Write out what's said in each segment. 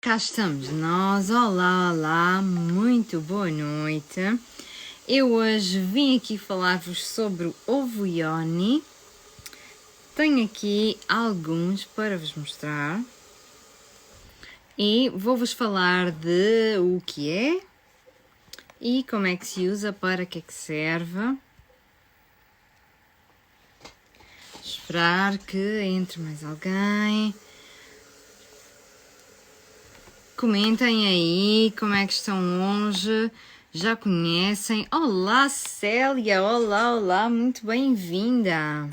Cá estamos nós, olá, olá, muito boa noite. Eu hoje vim aqui falar-vos sobre o ovo Yoni. Tenho aqui alguns para vos mostrar. E vou-vos falar de o que é e como é que se usa, para que é que serve. Esperar que entre mais alguém. Comentem aí como é que estão hoje, já conhecem? Olá Célia, olá, muito bem-vinda!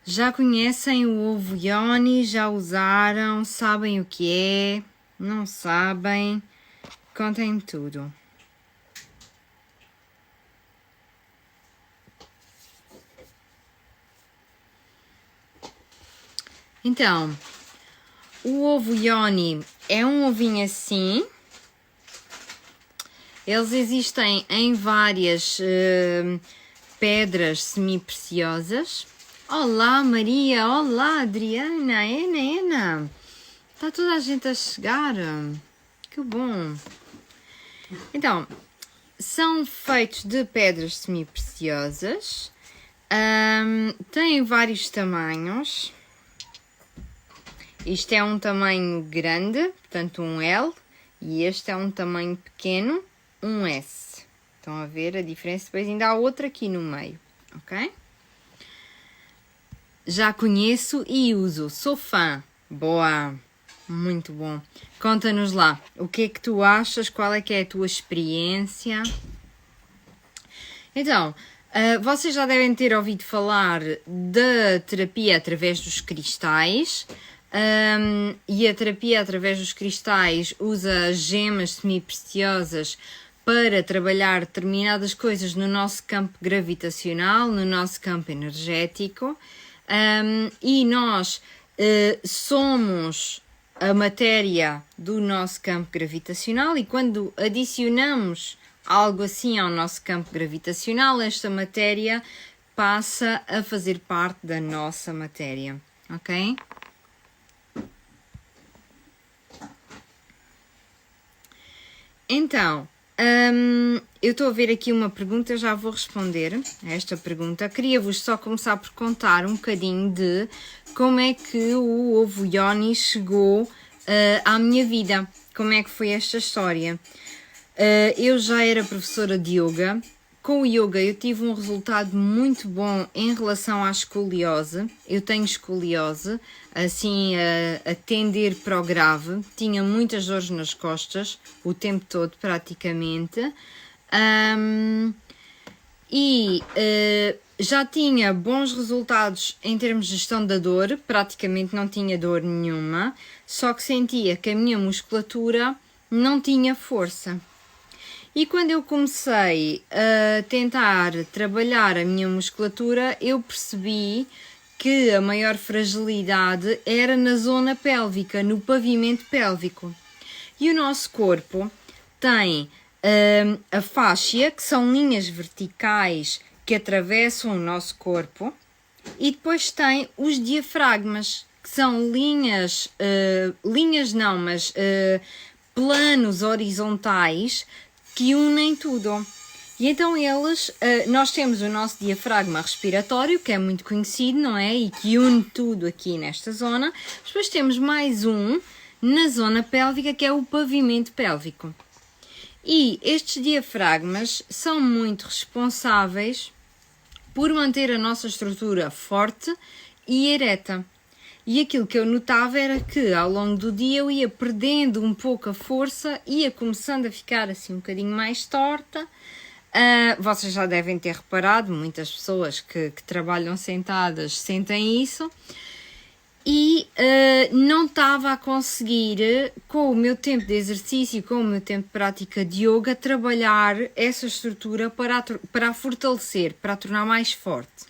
Já conhecem o ovo Yoni? Já usaram? Sabem o que é? Não sabem? Contem-me tudo. Então, o ovo Yoni é um ovinho assim. Eles existem em várias pedras semi-preciosas. Olá Maria, olá Adriana, Ena. Está toda a gente a chegar. Que bom. Então, são feitos de pedras semi-preciosas. Têm vários tamanhos. Isto é um tamanho grande, portanto um L, e este é um tamanho pequeno, um S. Estão a ver a diferença? Depois ainda há outra aqui no meio, ok? Já conheço e uso, sou fã. Boa, muito bom. Conta-nos lá, o que é que tu achas, qual é que é a tua experiência? Então, vocês já devem ter ouvido falar da terapia através dos cristais. E a terapia através dos cristais usa gemas semi-preciosas para trabalhar determinadas coisas no nosso campo gravitacional, no nosso campo energético, e nós somos a matéria do nosso campo gravitacional, e quando adicionamos algo assim ao nosso campo gravitacional, esta matéria passa a fazer parte da nossa matéria, ok? Então, eu estou a ver aqui uma pergunta, já vou responder a esta pergunta. Queria-vos só começar por contar um bocadinho de como é que o ovo Yoni chegou à minha vida, como é que foi esta história. Eu já era professora de yoga. Com o yoga eu tive um resultado muito bom em relação à escoliose. Eu tenho escoliose, assim a tender para o grave. Tinha muitas dores nas costas, o tempo todo praticamente. Já tinha bons resultados em termos de gestão da dor, praticamente não tinha dor nenhuma. Só que sentia que a minha musculatura não tinha força. E quando eu comecei a tentar trabalhar a minha musculatura, eu percebi que a maior fragilidade era na zona pélvica, no pavimento pélvico. E o nosso corpo tem a fáscia, que são linhas verticais que atravessam o nosso corpo, e depois tem os diafragmas, que são planos horizontais que unem tudo. E então nós temos o nosso diafragma respiratório, que é muito conhecido, não é? E que une tudo aqui nesta zona. Depois temos mais um na zona pélvica, que é o pavimento pélvico. E estes diafragmas são muito responsáveis por manter a nossa estrutura forte e ereta. E aquilo que eu notava era que ao longo do dia eu ia perdendo um pouco a força, ia começando a ficar assim um bocadinho mais torta. Vocês já devem ter reparado, muitas pessoas que trabalham sentadas sentem isso. E não estava a conseguir, com o meu tempo de exercício, com o meu tempo de prática de yoga, trabalhar essa estrutura para a fortalecer, para a tornar mais forte.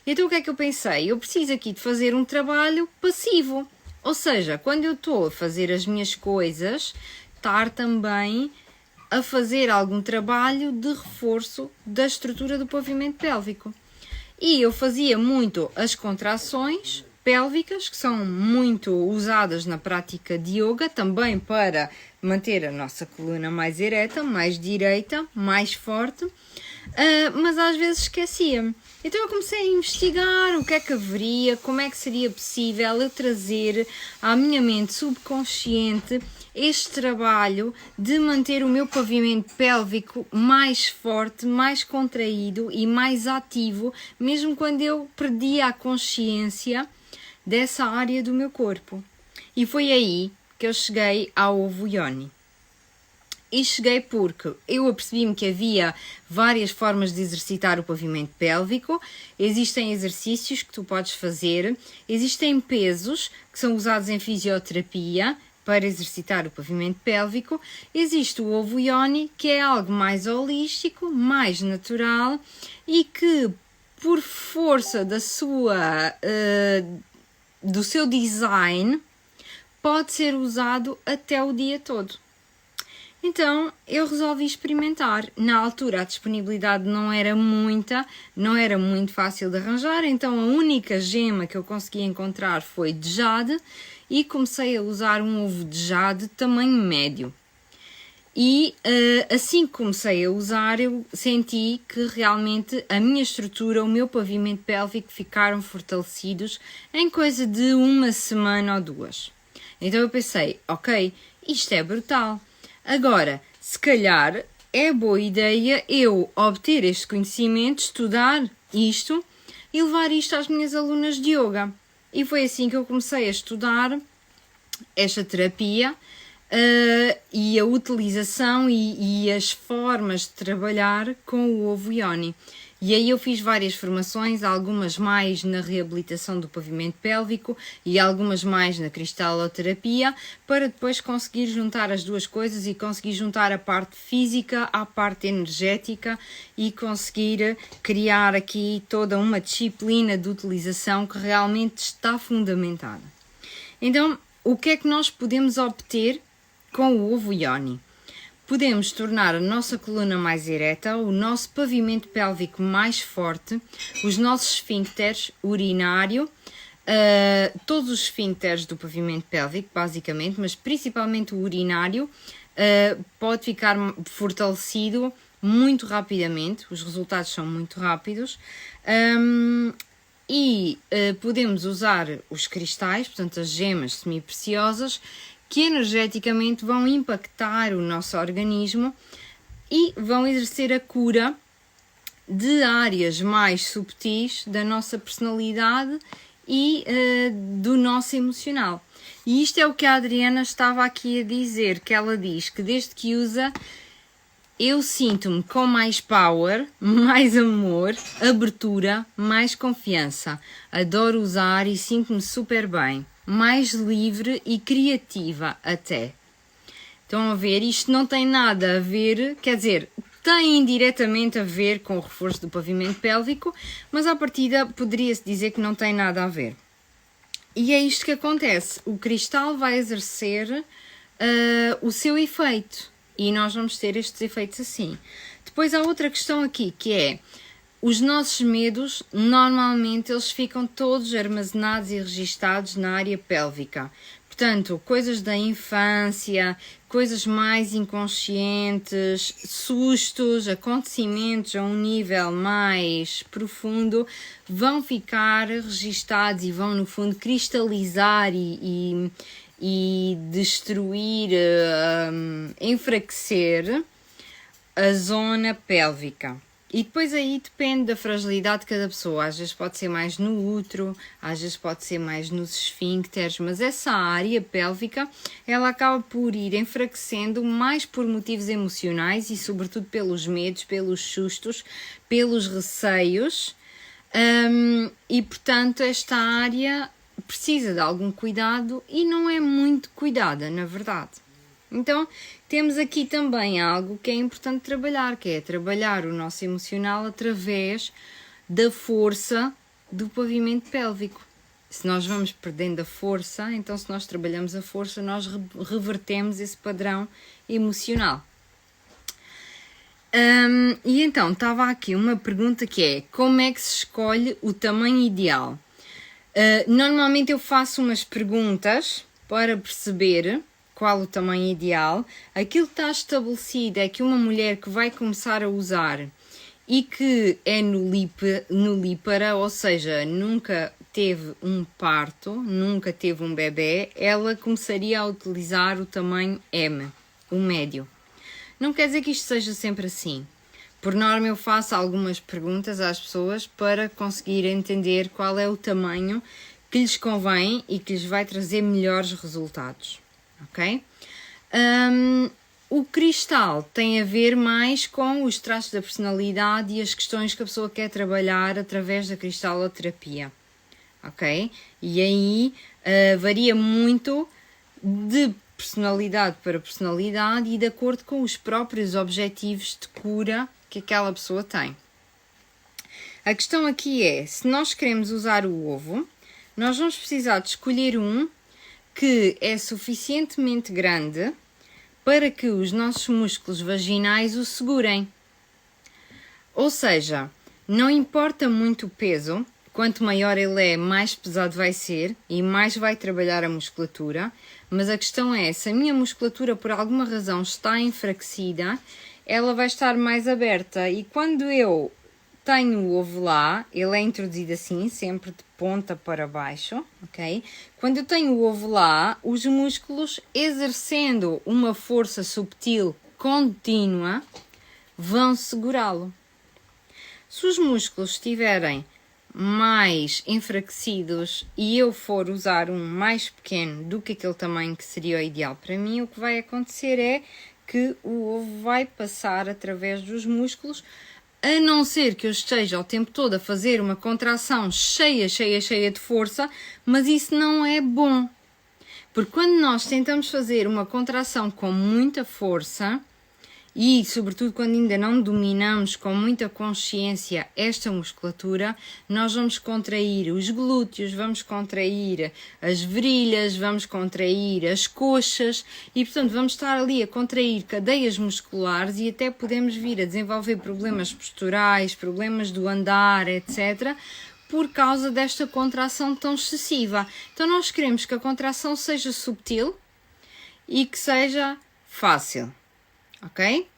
Então o que é que eu pensei? Eu preciso aqui de fazer um trabalho passivo, ou seja, quando eu estou a fazer as minhas coisas, estar também a fazer algum trabalho de reforço da estrutura do pavimento pélvico. E eu fazia muito as contrações pélvicas, que são muito usadas na prática de yoga, também para manter a nossa coluna mais ereta, mais direita, mais forte, mas às vezes esquecia-me. Então eu comecei a investigar o que é que haveria, como é que seria possível eu trazer à minha mente subconsciente este trabalho de manter o meu pavimento pélvico mais forte, mais contraído e mais ativo, mesmo quando eu perdia a consciência dessa área do meu corpo. E foi aí que eu cheguei ao ovo yoni. E cheguei porque eu apercebi-me que havia várias formas de exercitar o pavimento pélvico, existem exercícios que tu podes fazer, existem pesos que são usados em fisioterapia para exercitar o pavimento pélvico, existe o ovo yoni, que é algo mais holístico, mais natural e que, por força da do seu design, pode ser usado até o dia todo. Então eu resolvi experimentar. Na altura a disponibilidade não era muita, não era muito fácil de arranjar, então a única gema que eu consegui encontrar foi de jade e comecei a usar um ovo de jade tamanho médio. E assim que comecei a usar, eu senti que realmente a minha estrutura, o meu pavimento pélvico ficaram fortalecidos em coisa de 1 semana ou 2. Então eu pensei, ok, isto é brutal. Agora, se calhar é boa ideia eu obter este conhecimento, estudar isto e levar isto às minhas alunas de yoga. E foi assim que eu comecei a estudar esta terapia e a utilização e as formas de trabalhar com o ovo yoni. E aí eu fiz várias formações, algumas mais na reabilitação do pavimento pélvico e algumas mais na cristaloterapia, para depois conseguir juntar as duas coisas e conseguir juntar a parte física à parte energética e conseguir criar aqui toda uma disciplina de utilização que realmente está fundamentada. Então, o que é que nós podemos obter com o ovo yoni? Podemos tornar a nossa coluna mais ereta, o nosso pavimento pélvico mais forte, os nossos esfíncteres, urinário, todos os esfíncteres do pavimento pélvico, basicamente, mas principalmente o urinário, pode ficar fortalecido muito rapidamente, os resultados são muito rápidos. Podemos usar os cristais, portanto as gemas semi-preciosas, que energeticamente vão impactar o nosso organismo e vão exercer a cura de áreas mais subtis da nossa personalidade e do nosso emocional. E isto é o que a Adriana estava aqui a dizer, que ela diz que desde que usa, eu sinto-me com mais power, mais amor, abertura, mais confiança. Adoro usar e sinto-me super bem. Mais livre e criativa até. Estão a ver? Isto não tem nada a ver, quer dizer, tem indiretamente a ver com o reforço do pavimento pélvico, mas à partida poderia-se dizer que não tem nada a ver. E é isto que acontece. O cristal vai exercer o seu efeito e nós vamos ter estes efeitos assim. Depois há outra questão aqui, que é os nossos medos, normalmente eles ficam todos armazenados e registados na área pélvica. Portanto, coisas da infância, coisas mais inconscientes, sustos, acontecimentos a um nível mais profundo, vão ficar registados e vão, no fundo, cristalizar e destruir, enfraquecer a zona pélvica. E depois aí depende da fragilidade de cada pessoa. Às vezes pode ser mais no útero, às vezes pode ser mais nos esfíncteres, mas essa área pélvica, ela acaba por ir enfraquecendo mais por motivos emocionais e sobretudo pelos medos, pelos sustos, pelos receios. E portanto esta área precisa de algum cuidado e não é muito cuidada, na verdade. Então, temos aqui também algo que é importante trabalhar, que é trabalhar o nosso emocional através da força do pavimento pélvico. Se nós vamos perdendo a força, então se nós trabalhamos a força, nós revertemos esse padrão emocional. E então, estava aqui uma pergunta que é: como é que se escolhe o tamanho ideal? Normalmente eu faço umas perguntas para perceber qual o tamanho ideal. Aquilo que está estabelecido é que uma mulher que vai começar a usar e que é nulípara, ou seja, nunca teve um parto, nunca teve um bebê, ela começaria a utilizar o tamanho M, o médio. Não quer dizer que isto seja sempre assim. Por norma eu faço algumas perguntas às pessoas para conseguir entender qual é o tamanho que lhes convém e que lhes vai trazer melhores resultados, ok? O cristal tem a ver mais com os traços da personalidade e as questões que a pessoa quer trabalhar através da cristaloterapia, ok? E aí varia muito de personalidade para personalidade e de acordo com os próprios objetivos de cura que aquela pessoa tem. A questão aqui é, se nós queremos usar o ovo, nós vamos precisar de escolher um que é suficientemente grande para que os nossos músculos vaginais o segurem. Ou seja, não importa muito o peso, quanto maior ele é, mais pesado vai ser e mais vai trabalhar a musculatura, mas a questão é, se a minha musculatura por alguma razão está enfraquecida, ela vai estar mais aberta e quando eu tenho o ovo lá, ele é introduzido assim, sempre de ponta para baixo, ok? Quando eu tenho o ovo lá, os músculos, exercendo uma força subtil contínua, vão segurá-lo. Se os músculos estiverem mais enfraquecidos e eu for usar um mais pequeno do que aquele tamanho que seria o ideal para mim, o que vai acontecer é que o ovo vai passar através dos músculos, a não ser que eu esteja o tempo todo a fazer uma contração cheia de força, mas isso não é bom. Porque quando nós tentamos fazer uma contração com muita força, e sobretudo quando ainda não dominamos com muita consciência esta musculatura, nós vamos contrair os glúteos, vamos contrair as virilhas, vamos contrair as coxas e portanto vamos estar ali a contrair cadeias musculares e até podemos vir a desenvolver problemas posturais, problemas do andar, etc., por causa desta contração tão excessiva. Então nós queremos que a contração seja subtil e que seja fácil. Ok?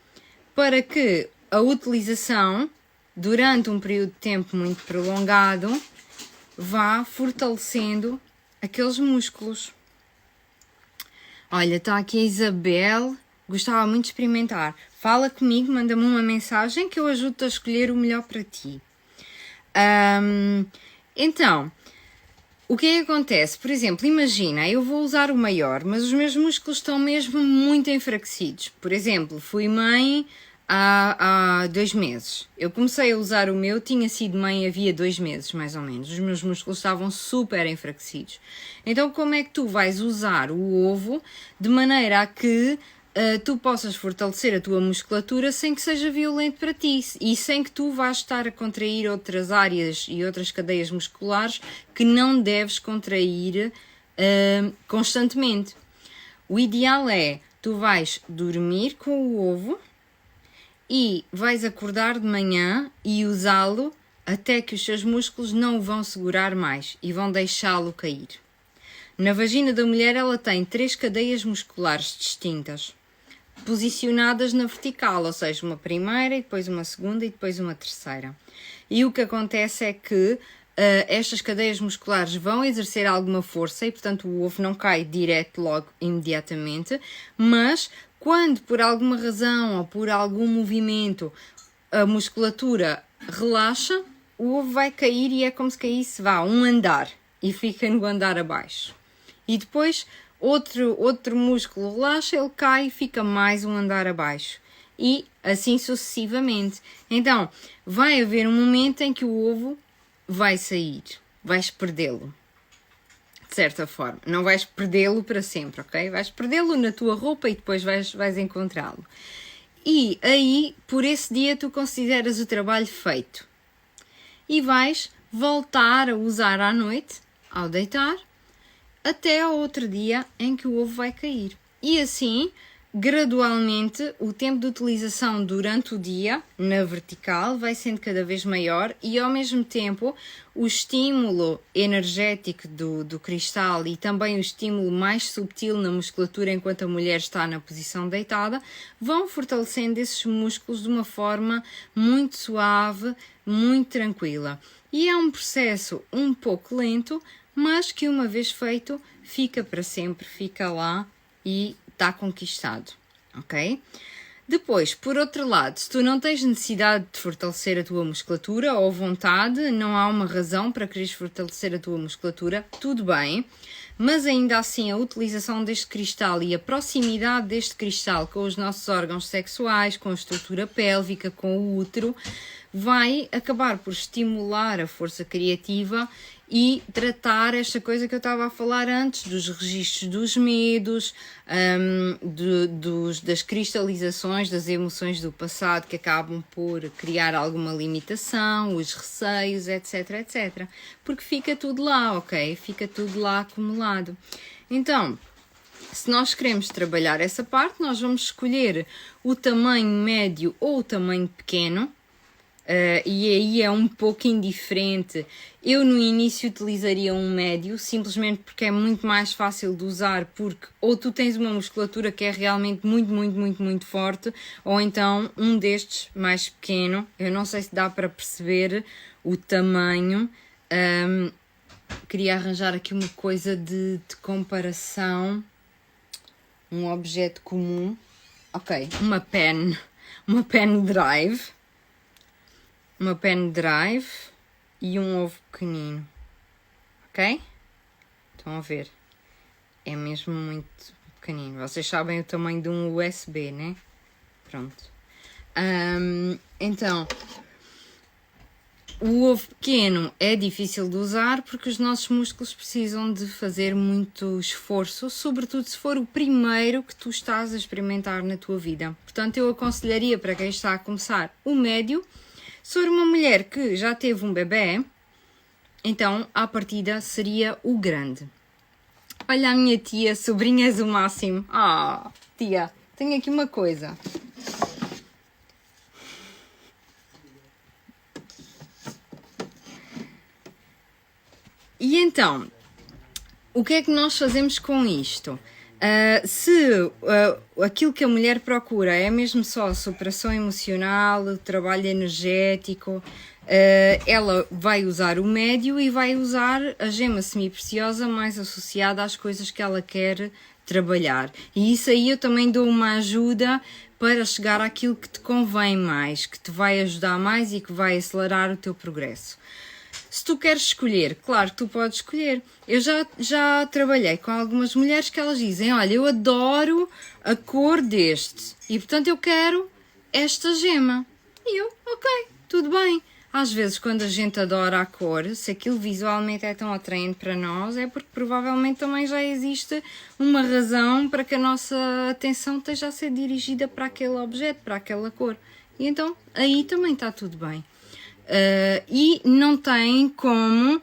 Para que a utilização, durante um período de tempo muito prolongado, vá fortalecendo aqueles músculos. Olha, está aqui a Isabel, gostava muito de experimentar. Fala comigo, manda-me uma mensagem que eu ajudo-te a escolher o melhor para ti. Então, o que é que acontece? Por exemplo, imagina, eu vou usar o maior, mas os meus músculos estão mesmo muito enfraquecidos. Por exemplo, fui mãe há 2 meses. Eu comecei a usar o meu, tinha sido mãe havia 2 meses, mais ou menos. Os meus músculos estavam super enfraquecidos. Então, como é que tu vais usar o ovo de maneira a que tu possas fortalecer a tua musculatura sem que seja violento para ti e sem que tu vás estar a contrair outras áreas e outras cadeias musculares que não deves contrair constantemente. O ideal é, tu vais dormir com o ovo e vais acordar de manhã e usá-lo até que os seus músculos não o vão segurar mais e vão deixá-lo cair. Na vagina da mulher ela tem 3 cadeias musculares distintas, posicionadas na vertical, ou seja, uma primeira, e depois uma segunda e depois uma terceira. E o que acontece é que estas cadeias musculares vão exercer alguma força e, portanto, o ovo não cai direto logo, imediatamente, mas quando por alguma razão ou por algum movimento a musculatura relaxa, o ovo vai cair e é como se caísse, um andar e fica no andar abaixo. E depois outro músculo relaxa, ele cai e fica mais um andar abaixo. E assim sucessivamente. Então, vai haver um momento em que o ovo vai sair. Vais perdê-lo. De certa forma. Não vais perdê-lo para sempre, ok? Vais perdê-lo na tua roupa e depois vais encontrá-lo. E aí, por esse dia, tu consideras o trabalho feito. E vais voltar a usar à noite, ao deitar, até ao outro dia em que o ovo vai cair. E assim, gradualmente o tempo de utilização durante o dia, na vertical, vai sendo cada vez maior e ao mesmo tempo o estímulo energético do cristal e também o estímulo mais subtil na musculatura enquanto a mulher está na posição deitada, vão fortalecendo esses músculos de uma forma muito suave, muito tranquila. E é um processo um pouco lento, mas que uma vez feito, fica para sempre, fica lá e está conquistado, ok? Depois, por outro lado, se tu não tens necessidade de fortalecer a tua musculatura ou vontade, não há uma razão para quereres fortalecer a tua musculatura, tudo bem, mas ainda assim a utilização deste cristal e a proximidade deste cristal com os nossos órgãos sexuais, com a estrutura pélvica, com o útero, vai acabar por estimular a força criativa e tratar esta coisa que eu estava a falar antes, dos registros dos medos, das cristalizações das emoções do passado que acabam por criar alguma limitação, os receios, etc, etc. Porque fica tudo lá, ok? Fica tudo lá acumulado. Então, se nós queremos trabalhar essa parte, nós vamos escolher o tamanho médio ou o tamanho pequeno. E aí é um pouco indiferente. Eu no início utilizaria um médio, simplesmente porque é muito mais fácil de usar, porque ou tu tens uma musculatura que é realmente muito forte, ou então um destes mais pequeno. Eu não sei se dá para perceber o tamanho. Queria arranjar aqui uma coisa de comparação, um objeto comum. Ok, uma pen drive. Uma pen drive e um ovo pequenino, ok? Estão a ver? É mesmo muito pequenino. Vocês sabem o tamanho de um USB, né? Pronto. Então, o ovo pequeno é difícil de usar porque os nossos músculos precisam de fazer muito esforço, sobretudo se for o primeiro que tu estás a experimentar na tua vida. Portanto, eu aconselharia para quem está a começar o médio. Se for uma mulher que já teve um bebê, então, à partida, seria o grande. Olha a minha tia, sobrinha és o máximo. Ah, tia, tenho aqui uma coisa. E então, o que é que nós fazemos com isto? Se aquilo que a mulher procura é mesmo só a superação emocional, o trabalho energético, ela vai usar o médio e vai usar a gema semipreciosa mais associada às coisas que ela quer trabalhar. E isso aí eu também dou uma ajuda para chegar àquilo que te convém mais, que te vai ajudar mais e que vai acelerar o teu progresso. Se tu queres escolher, claro que tu podes escolher. Eu já trabalhei com algumas mulheres que elas dizem, olha, eu adoro a cor deste e portanto eu quero esta gema. E eu, ok, tudo bem. Às vezes quando a gente adora a cor, se aquilo visualmente é tão atraente para nós, é porque provavelmente também já existe uma razão para que a nossa atenção esteja a ser dirigida para aquele objeto, para aquela cor. E então aí também está tudo bem. E não tem como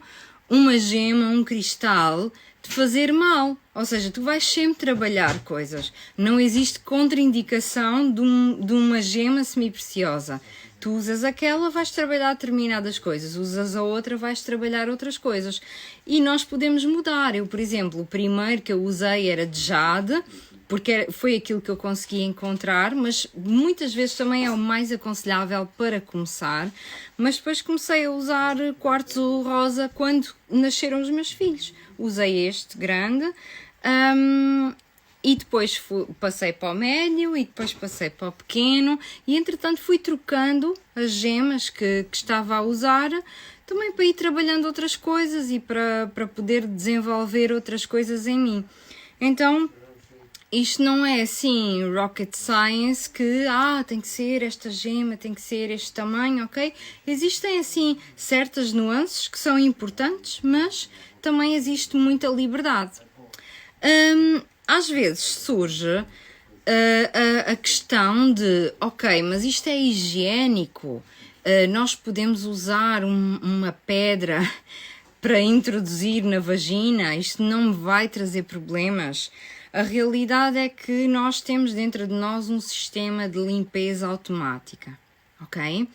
uma gema, um cristal, te fazer mal. Ou seja, tu vais sempre trabalhar coisas. Não existe contraindicação de uma gema semipreciosa. Tu usas aquela, vais trabalhar determinadas coisas. Usas a outra, vais trabalhar outras coisas. E nós podemos mudar. Eu, por exemplo, o primeiro que eu usei era de jade, porque foi aquilo que eu consegui encontrar, mas muitas vezes também é o mais aconselhável para começar. Mas depois comecei a usar quartzo rosa quando nasceram os meus filhos. Usei este grande e depois passei para o médio e depois passei para o pequeno e entretanto fui trocando as gemas que estava a usar também para ir trabalhando outras coisas e para poder desenvolver outras coisas em mim. Então, isto não é assim rocket science que tem que ser esta gema, tem que ser este tamanho, ok? Existem assim certas nuances que são importantes, mas também existe muita liberdade. Às vezes surge a questão de, ok, mas isto é higiênico, nós podemos usar uma pedra para introduzir na vagina, isto não me vai trazer problemas. A realidade é que nós temos dentro de nós um sistema de limpeza automática, ok?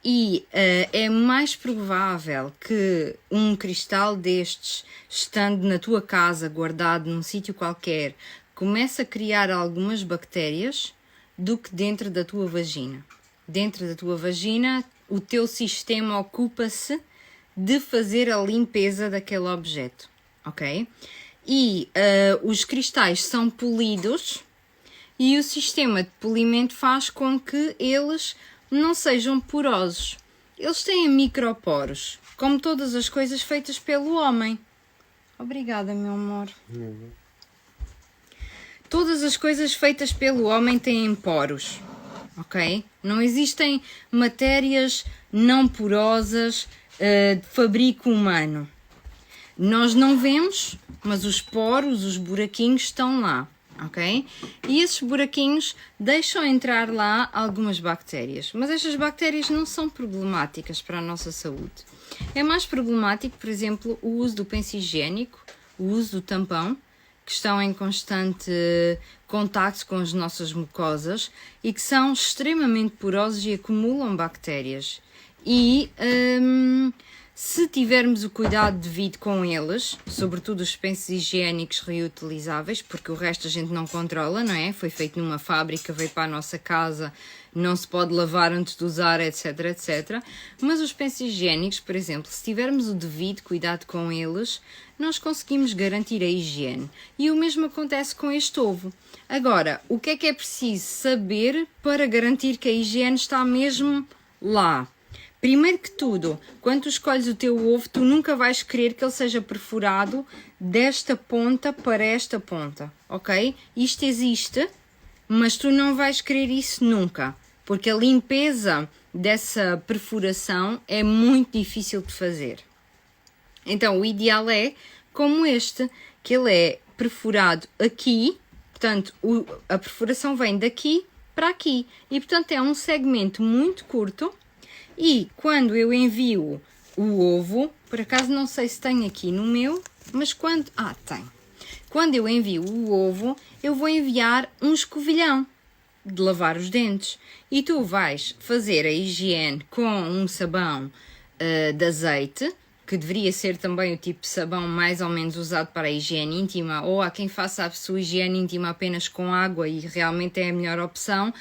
E é mais provável que um cristal destes, estando na tua casa, guardado num sítio qualquer, comece a criar algumas bactérias do que dentro da tua vagina. Dentro da tua vagina, o teu sistema ocupa-se de fazer a limpeza daquele objeto, ok? E os cristais são polidos e o sistema de polimento faz com que eles não sejam porosos. Eles têm microporos, como todas as coisas feitas pelo homem. Obrigada, meu amor. Todas as coisas feitas pelo homem têm poros, ok? Não existem matérias não porosas de fabrico humano. Nós não vemos, mas os poros, os buraquinhos estão lá. Ok? E esses buraquinhos deixam entrar lá algumas bactérias, mas estas bactérias não são problemáticas para a nossa saúde. É mais problemático, por exemplo, o uso do penso higiênico, o uso do tampão, que estão em constante contacto com as nossas mucosas e que são extremamente porosos e acumulam bactérias. E se tivermos o cuidado devido com eles, sobretudo os pensos higiênicos reutilizáveis, porque o resto a gente não controla, não é? Foi feito numa fábrica, veio para a nossa casa, não se pode lavar antes de usar, etc, etc. Mas os pensos higiênicos, por exemplo, se tivermos o devido cuidado com eles, nós conseguimos garantir a higiene. E o mesmo acontece com este ovo. Agora, o que é preciso saber para garantir que a higiene está mesmo lá? Primeiro que tudo, quando tu escolhes o teu ovo, tu nunca vais querer que ele seja perfurado desta ponta para esta ponta, ok? Isto existe, mas tu não vais querer isso nunca, porque a limpeza dessa perfuração é muito difícil de fazer. Então, o ideal é como este, que ele é perfurado aqui, portanto, a perfuração vem daqui para aqui, e portanto é um segmento muito curto. E quando eu envio o ovo, por acaso não sei se tem aqui no meu, mas quando... tem. Quando eu envio o ovo, eu vou enviar um escovilhão de lavar os dentes. E tu vais fazer a higiene com um sabão de azeite, que deveria ser também o tipo de sabão mais ou menos usado para a higiene íntima, ou há quem faça a sua higiene íntima apenas com água e realmente é a melhor opção.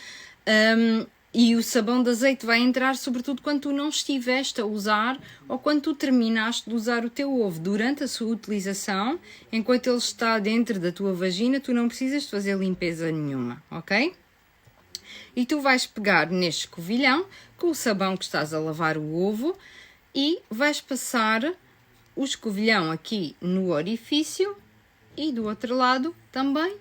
E o sabão de azeite vai entrar sobretudo quando tu não estiveste a usar ou quando tu terminaste de usar o teu ovo. Durante a sua utilização, enquanto ele está dentro da tua vagina, tu não precisas de fazer limpeza nenhuma, ok? E tu vais pegar neste escovilhão com o sabão que estás a lavar o ovo e vais passar o escovilhão aqui no orifício e do outro lado também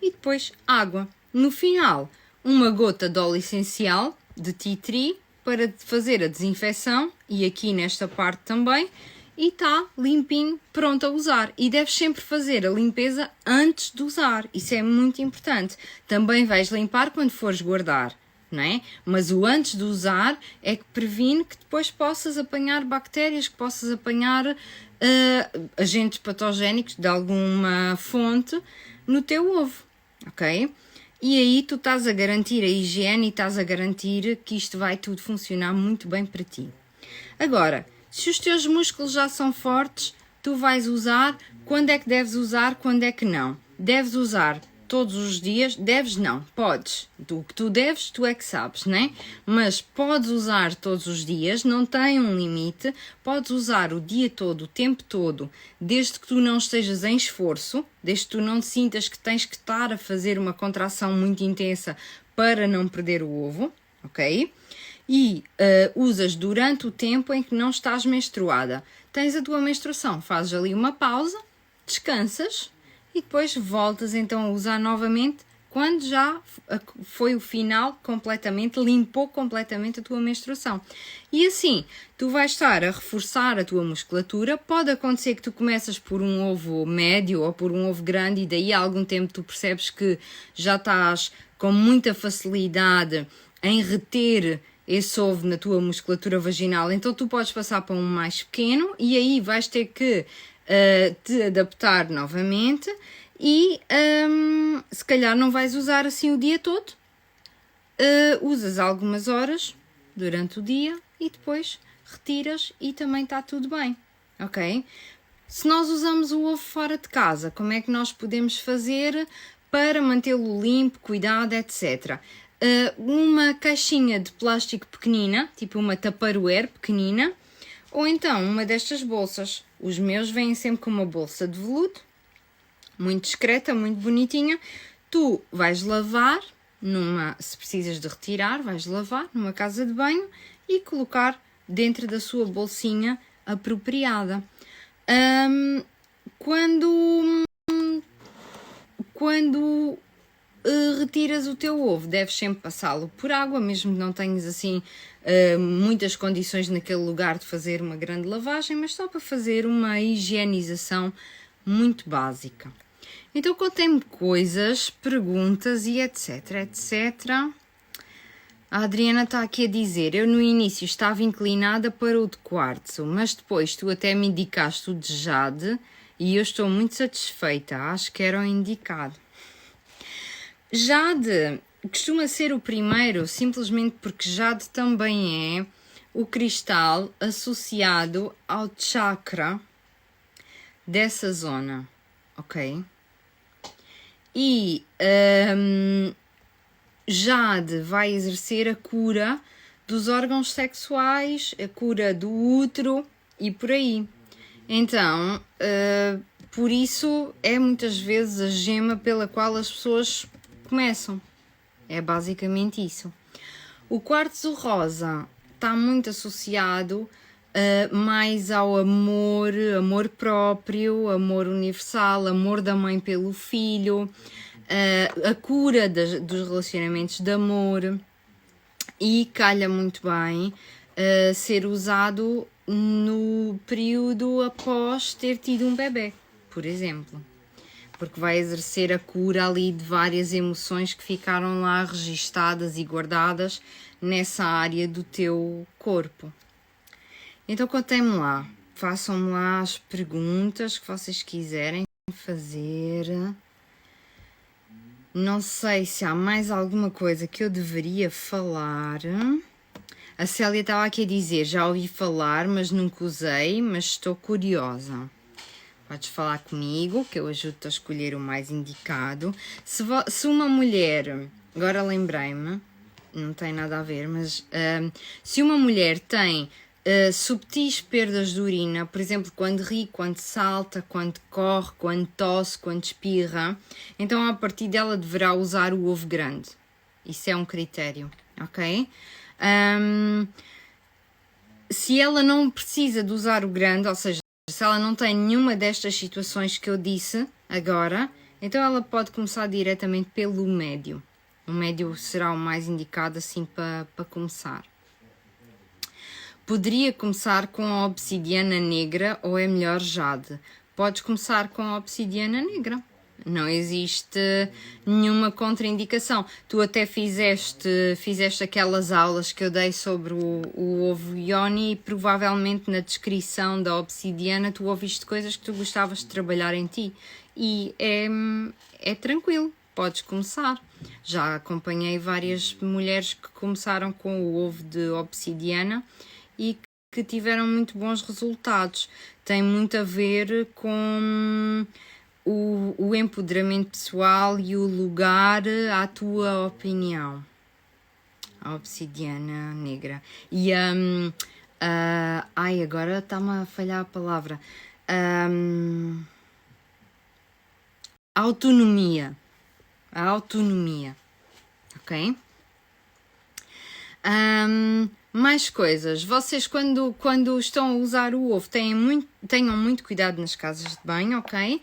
e depois água. No final, uma gota de óleo essencial de tea tree para fazer a desinfecção e aqui nesta parte também e está limpinho, pronto a usar. E deves sempre fazer a limpeza antes de usar, isso é muito importante. Também vais limpar quando fores guardar, não é? Mas o antes de usar é que previne que depois possas apanhar bactérias, que possas apanhar agentes patogénicos de alguma fonte no teu ovo, ok? E aí tu estás a garantir a higiene e estás a garantir que isto vai tudo funcionar muito bem para ti. Agora, se os teus músculos já são fortes, tu vais usar, quando é que deves usar, quando é que não? Deves usar todos os dias, deves não, podes. O que tu deves, tu é que sabes, né? Mas podes usar todos os dias, não tem um limite, podes usar o dia todo, o tempo todo, desde que tu não estejas em esforço, desde que tu não te sintas que tens que estar a fazer uma contração muito intensa para não perder o ovo, ok? E usas durante o tempo em que não estás menstruada. Tens a tua menstruação, fazes ali uma pausa, descansas, e depois voltas então a usar novamente quando já foi o final completamente, limpou completamente a tua menstruação. E assim, tu vais estar a reforçar a tua musculatura. Pode acontecer que tu começas por um ovo médio ou por um ovo grande e daí a algum tempo tu percebes que já estás com muita facilidade em reter esse ovo na tua musculatura vaginal. Então tu podes passar para um mais pequeno e aí vais ter que te adaptar novamente e se calhar não vais usar assim o dia todo, usas algumas horas durante o dia e depois retiras e também está tudo bem, ok? Se nós usamos o ovo fora de casa, como é que nós podemos fazer para mantê-lo limpo, cuidado, etc. Uma caixinha de plástico pequenina, tipo uma Tupperware pequenina, ou então uma destas bolsas. Os meus vêm sempre com uma bolsa de veludo, muito discreta, muito bonitinha. Tu vais lavar, se precisas de retirar, vais lavar numa casa de banho e colocar dentro da sua bolsinha apropriada. Quando retiras o teu ovo, deves sempre passá-lo por água, mesmo que não tenhas assim muitas condições naquele lugar de fazer uma grande lavagem, mas só para fazer uma higienização muito básica. Então contem-me coisas, perguntas e etc, etc. A Adriana está aqui a dizer, eu no início estava inclinada para o de quartzo, mas depois tu até me indicaste o de jade e eu estou muito satisfeita, acho que era o indicado. Jade costuma ser o primeiro, simplesmente porque jade também é o cristal associado ao chakra dessa zona, ok? E jade vai exercer a cura dos órgãos sexuais, a cura do útero e por aí. Então, por isso é muitas vezes a gema pela qual as pessoas começam. É basicamente isso. O quartzo rosa está muito associado mais ao amor, amor próprio, amor universal, amor da mãe pelo filho, a cura dos relacionamentos de amor, e calha muito bem ser usado no período após ter tido um bebê, por exemplo, porque vai exercer a cura ali de várias emoções que ficaram lá registadas e guardadas nessa área do teu corpo. Então contem-me lá, façam-me lá as perguntas que vocês quiserem fazer. Não sei se há mais alguma coisa que eu deveria falar. A Célia estava aqui a dizer, já ouvi falar, mas nunca usei, mas estou curiosa. Podes falar comigo, que eu ajudo-te a escolher o mais indicado. Se uma mulher, agora lembrei-me, não tem nada a ver, mas se uma mulher tem subtis perdas de urina, por exemplo, quando ri, quando salta, quando corre, quando tosse, quando espirra, então a partir dela deverá usar o ovo grande. Isso é um critério, ok? Se ela não precisa de usar o grande, ou seja, se ela não tem nenhuma destas situações que eu disse agora, então ela pode começar diretamente pelo médio. O médio será o mais indicado assim para começar. Poderia começar com a obsidiana negra ou é melhor jade? Podes começar com a obsidiana negra. Não existe nenhuma contraindicação. Tu até fizeste aquelas aulas que eu dei sobre o ovo Yoni e provavelmente na descrição da obsidiana tu ouviste coisas que tu gostavas de trabalhar em ti. E é tranquilo, podes começar. Já acompanhei várias mulheres que começaram com o ovo de obsidiana e que tiveram muito bons resultados. Tem muito a ver com o empoderamento pessoal e o lugar à tua opinião. A obsidiana negra. E agora está-me a falhar a palavra. Autonomia. A autonomia. Ok? Mais coisas. Vocês, quando estão a usar o ovo, tenham muito cuidado nas casas de banho, ok?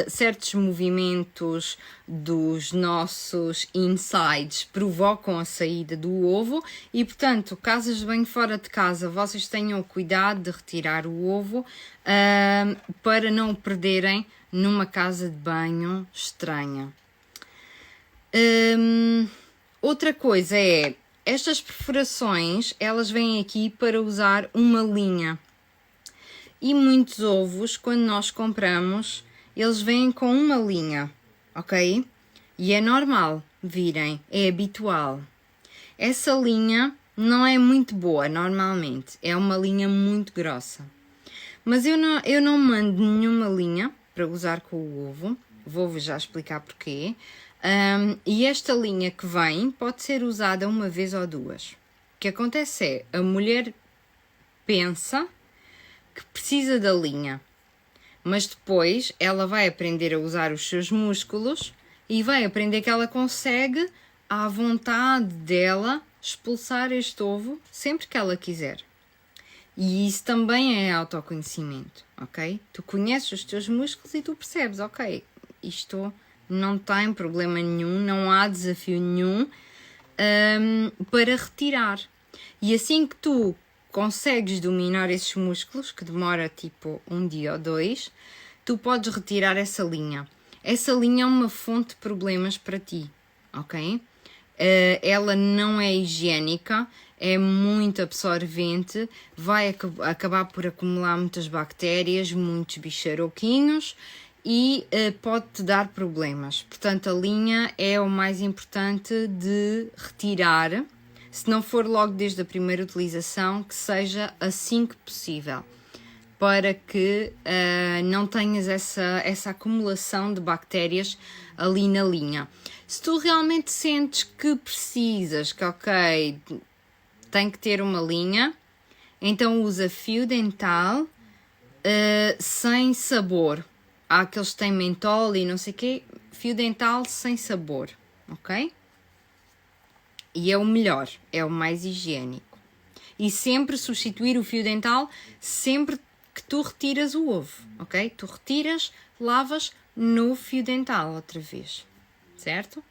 Certos movimentos dos nossos insides provocam a saída do ovo e, portanto, casas de banho fora de casa, vocês tenham cuidado de retirar o ovo para não o perderem numa casa de banho estranha. Outra coisa é, estas perfurações, elas vêm aqui para usar uma linha. E muitos ovos, quando nós compramos, eles vêm com uma linha, ok? E é normal virem, é habitual. Essa linha não é muito boa normalmente, é uma linha muito grossa. Mas eu não mando nenhuma linha para usar com o ovo, vou-vos já explicar porquê. E esta linha que vem pode ser usada uma vez ou duas. O que acontece é, a mulher pensa que precisa da linha, mas depois ela vai aprender a usar os seus músculos e vai aprender que ela consegue, à vontade dela, expulsar este ovo sempre que ela quiser. E isso também é autoconhecimento, ok? Tu conheces os teus músculos e tu percebes, ok, isto não tem problema nenhum, não há desafio nenhum para retirar. E assim que tu consegues dominar esses músculos, que demora tipo 1 dia ou 2, tu podes retirar essa linha. Essa linha é uma fonte de problemas para ti, ok? Ela não é higiênica, é muito absorvente, vai acabar por acumular muitas bactérias, muitos bicharouquinhos e pode-te dar problemas. Portanto, a linha é o mais importante de retirar. Se não for logo desde a primeira utilização, que seja assim que possível, para que não tenhas essa acumulação de bactérias ali na linha. Se tu realmente sentes que precisas, que ok, tem que ter uma linha, então usa fio dental sem sabor. Há aqueles que têm mentol e não sei o quê, fio dental sem sabor, ok? E é o melhor, é o mais higiênico. E sempre substituir o fio dental sempre que tu retiras o ovo, ok? Tu retiras, lavas no fio dental outra vez, certo?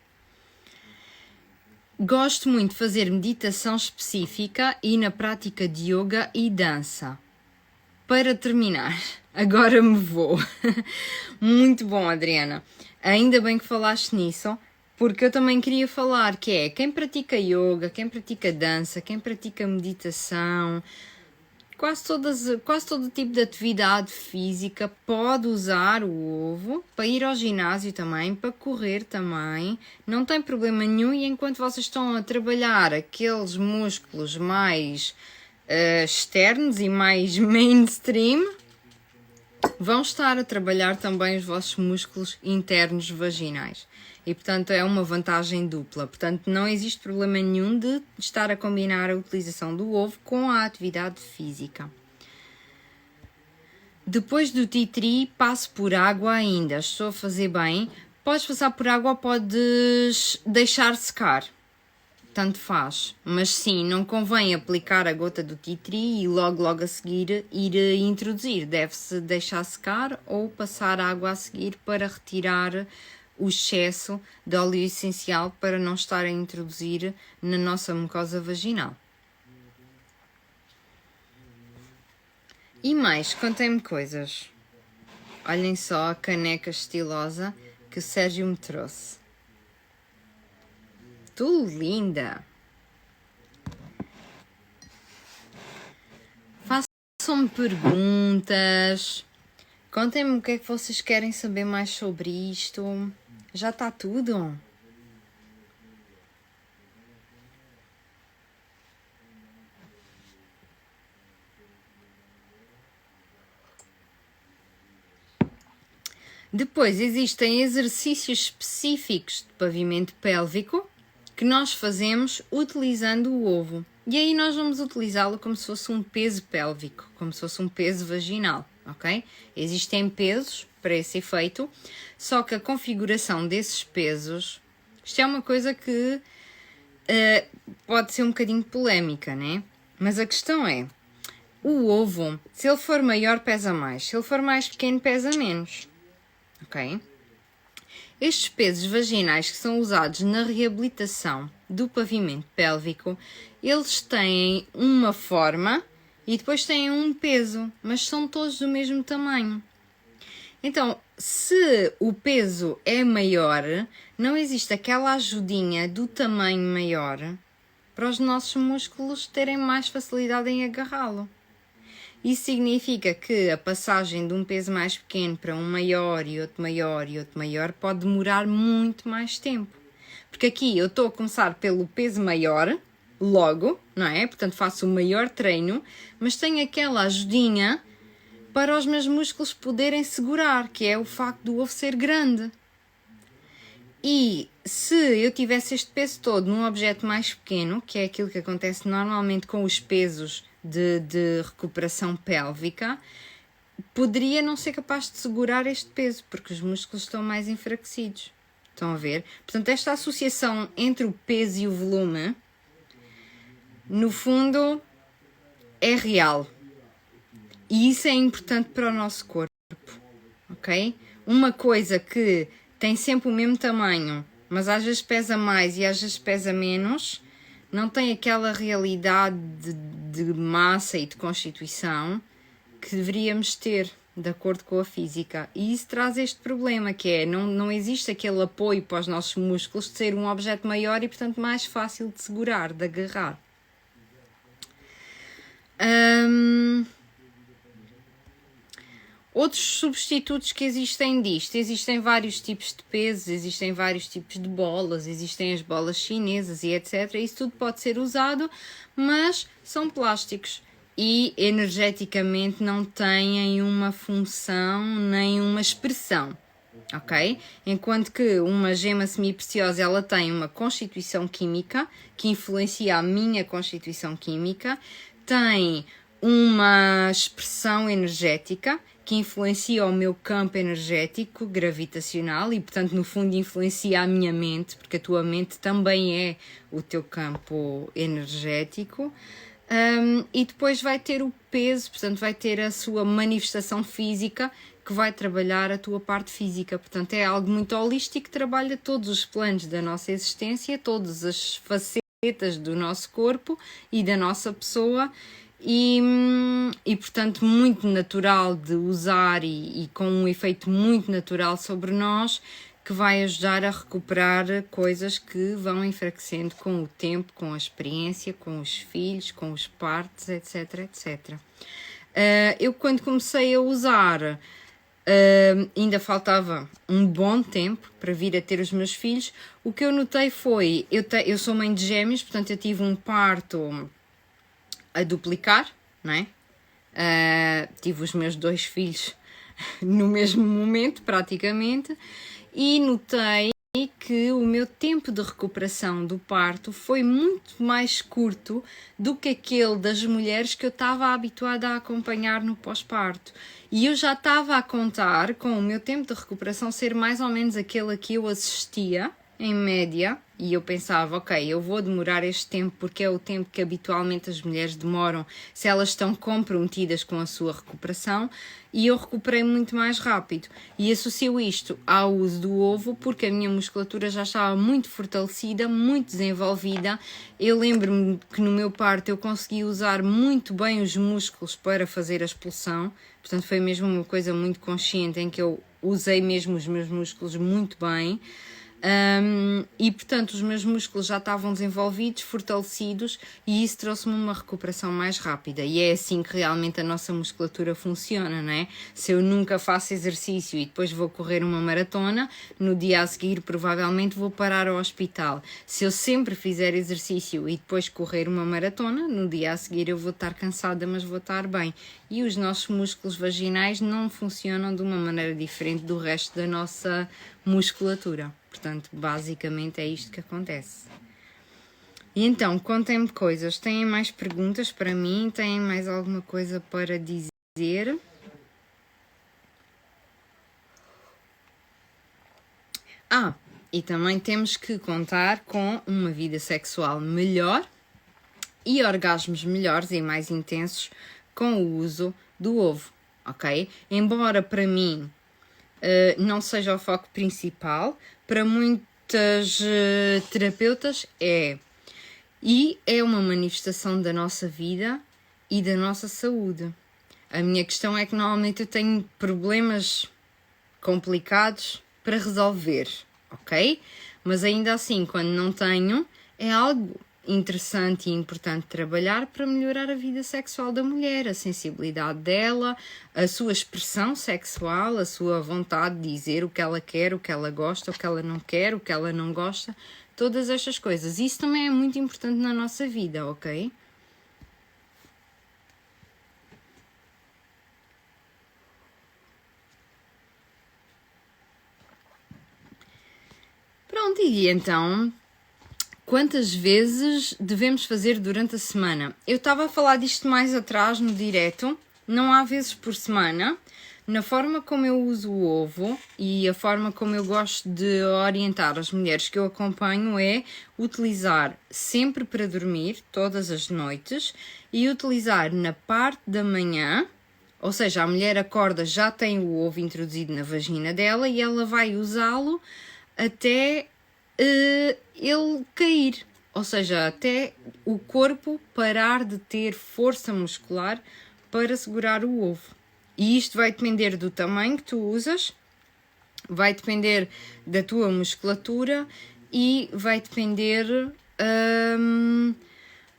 Gosto muito de fazer meditação específica e na prática de yoga e dança. Para terminar, agora me vou. Muito bom, Adriana. Ainda bem que falaste nisso, porque eu também queria falar que é quem pratica yoga, quem pratica dança, quem pratica meditação, quase todo tipo de atividade física pode usar o ovo para ir ao ginásio também, para correr também, não tem problema nenhum. E enquanto vocês estão a trabalhar aqueles músculos mais externos e mais mainstream, vão estar a trabalhar também os vossos músculos internos vaginais. E, portanto, é uma vantagem dupla. Portanto, não existe problema nenhum de estar a combinar a utilização do ovo com a atividade física. Depois do tea tree, passo por água ainda. Estou a fazer bem. Podes passar por água ou podes deixar secar. Tanto faz. Mas sim, não convém aplicar a gota do tea tree e logo a seguir ir introduzir. Deve-se deixar secar ou passar água a seguir para retirar o excesso de óleo essencial para não estar a introduzir na nossa mucosa vaginal. E mais, contem-me coisas. Olhem só a caneca estilosa que o Sérgio me trouxe. Tu linda! Façam-me perguntas. Contem-me o que é que vocês querem saber mais sobre isto. Já está tudo? Depois existem exercícios específicos de pavimento pélvico que nós fazemos utilizando o ovo. E aí nós vamos utilizá-lo como se fosse um peso pélvico, como se fosse um peso vaginal, ok? Existem pesos para esse efeito, só que a configuração desses pesos, isto é uma coisa que pode ser um bocadinho polémica, né? Mas a questão é, o ovo, se ele for maior pesa mais, se ele for mais pequeno pesa menos, ok? Estes pesos vaginais que são usados na reabilitação do pavimento pélvico, eles têm uma forma e depois têm um peso, mas são todos do mesmo tamanho. Então, se o peso é maior, não existe aquela ajudinha do tamanho maior para os nossos músculos terem mais facilidade em agarrá-lo. Isso significa que a passagem de um peso mais pequeno para um maior e outro maior e outro maior pode demorar muito mais tempo. Porque aqui eu estou a começar pelo peso maior, logo, não é? Portanto faço o maior treino, mas tenho aquela ajudinha para os meus músculos poderem segurar, que é o facto do ovo ser grande. E se eu tivesse este peso todo num objeto mais pequeno, que é aquilo que acontece normalmente com os pesos de recuperação pélvica, poderia não ser capaz de segurar este peso, porque os músculos estão mais enfraquecidos. Estão a ver? Portanto, esta associação entre o peso e o volume, no fundo, é real. E isso é importante para o nosso corpo, ok? Uma coisa que tem sempre o mesmo tamanho, mas às vezes pesa mais e às vezes pesa menos, não tem aquela realidade de massa e de constituição que deveríamos ter, de acordo com a física. E isso traz este problema, que é, não existe aquele apoio para os nossos músculos de ser um objeto maior e, portanto, mais fácil de segurar, de agarrar. Outros substitutos que existem disto, existem vários tipos de pesos, existem vários tipos de bolas, existem as bolas chinesas e etc. Isso tudo pode ser usado, mas são plásticos e energeticamente não têm uma função nem uma expressão, ok? Enquanto que uma gema semipreciosa ela tem uma constituição química que influencia a minha constituição química, tem uma expressão energética que influencia o meu campo energético gravitacional e, portanto, no fundo influencia a minha mente, porque a tua mente também é o teu campo energético. E depois vai ter o peso, portanto, vai ter a sua manifestação física que vai trabalhar a tua parte física. Portanto, é algo muito holístico que trabalha todos os planos da nossa existência, todas as facetas do nosso corpo e da nossa pessoa. E portanto muito natural de usar e com um efeito muito natural sobre nós, que vai ajudar a recuperar coisas que vão enfraquecendo com o tempo, com a experiência, com os filhos, com os partos, etc, etc. Eu quando comecei a usar, ainda faltava um bom tempo para vir a ter os meus filhos. O que eu notei foi, eu sou mãe de gêmeos, portanto eu tive um parto a duplicar, não é? Tive os meus 2 filhos no mesmo momento, praticamente, e notei que o meu tempo de recuperação do parto foi muito mais curto do que aquele das mulheres que eu estava habituada a acompanhar no pós-parto. E eu já estava a contar com o meu tempo de recuperação ser mais ou menos aquele a que eu assistia, em média, e eu pensava, ok, eu vou demorar este tempo porque é o tempo que habitualmente as mulheres demoram se elas estão comprometidas com a sua recuperação, e eu recuperei muito mais rápido. E associo isto ao uso do ovo porque a minha musculatura já estava muito fortalecida, muito desenvolvida. Eu lembro-me que no meu parto eu consegui usar muito bem os músculos para fazer a expulsão, portanto foi mesmo uma coisa muito consciente em que eu usei mesmo os meus músculos muito bem. E portanto os meus músculos já estavam desenvolvidos, fortalecidos, e isso trouxe-me uma recuperação mais rápida. E é assim que realmente a nossa musculatura funciona, não é? Se eu nunca faço exercício e depois vou correr uma maratona, no dia a seguir provavelmente vou parar ao hospital. Se eu sempre fizer exercício e depois correr uma maratona, no dia a seguir eu vou estar cansada, mas vou estar bem. E os nossos músculos vaginais não funcionam de uma maneira diferente do resto da nossa musculatura. Portanto, basicamente é isto que acontece. E então, contem-me coisas. Têm mais perguntas para mim? Têm mais alguma coisa para dizer? E também temos que contar com uma vida sexual melhor e orgasmos melhores e mais intensos com o uso do ovo, ok? Embora para mim não seja o foco principal, para muitas terapeutas é. E é uma manifestação da nossa vida e da nossa saúde. A minha questão é que normalmente eu tenho problemas complicados para resolver, ok? Mas ainda assim, quando não tenho, é algo interessante e importante trabalhar para melhorar a vida sexual da mulher, a sensibilidade dela, a sua expressão sexual, a sua vontade de dizer o que ela quer, o que ela gosta, o que ela não quer, o que ela não gosta, todas estas coisas. Isso também é muito importante na nossa vida, ok? Pronto, e então, quantas vezes devemos fazer durante a semana? Eu estava a falar disto mais atrás no direto, não há vezes por semana. Na forma como eu uso o ovo e a forma como eu gosto de orientar as mulheres que eu acompanho é utilizar sempre para dormir, todas as noites, e utilizar na parte da manhã, ou seja, a mulher acorda, já tem o ovo introduzido na vagina dela e ela vai usá-lo até ele cair, ou seja, até o corpo parar de ter força muscular para segurar o ovo. E isto vai depender do tamanho que tu usas, vai depender da tua musculatura e vai depender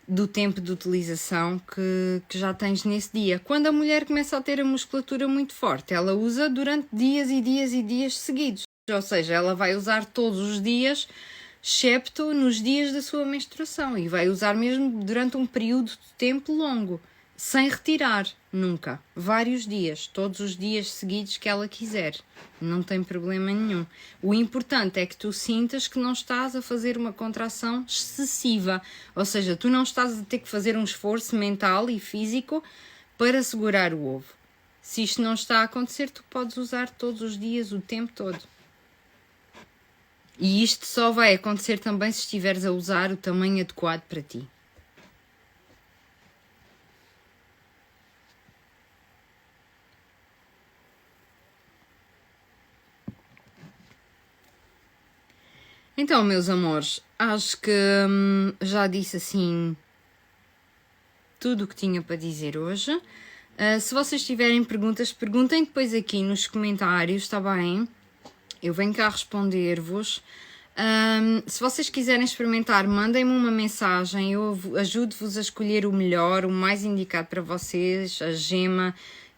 do tempo de utilização que já tens nesse dia. Quando a mulher começa a ter a musculatura muito forte, ela usa durante dias e dias e dias seguidos. Ou seja, ela vai usar todos os dias, excepto nos dias da sua menstruação, e vai usar mesmo durante um período de tempo longo, sem retirar, nunca. Vários dias, todos os dias seguidos que ela quiser. Não tem problema nenhum. O importante é que tu sintas que não estás a fazer uma contração excessiva, ou seja, tu não estás a ter que fazer um esforço mental e físico para segurar o ovo. Se isto não está a acontecer, tu podes usar todos os dias, o tempo todo. E isto só vai acontecer também se estiveres a usar o tamanho adequado para ti. Então, meus amores, acho que já disse assim tudo o que tinha para dizer hoje. Se vocês tiverem perguntas, perguntem depois aqui nos comentários, está bem? Eu venho cá responder-vos. Se vocês quiserem experimentar, mandem-me uma mensagem, eu ajudo-vos a escolher o melhor, o mais indicado para vocês, a gema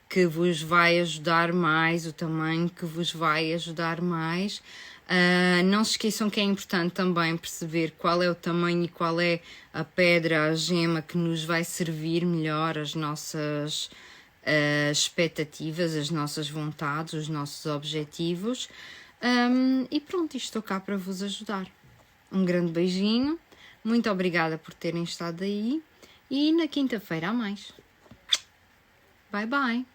que vos vai ajudar mais, o tamanho que vos vai ajudar mais. Não se esqueçam que é importante também perceber qual é o tamanho e qual é a pedra, a gema que nos vai servir melhor as nossas expectativas, as nossas vontades, os nossos objetivos. E pronto, estou cá para vos ajudar. Um grande beijinho, muito obrigada por terem estado aí e na quinta-feira há mais. Bye bye!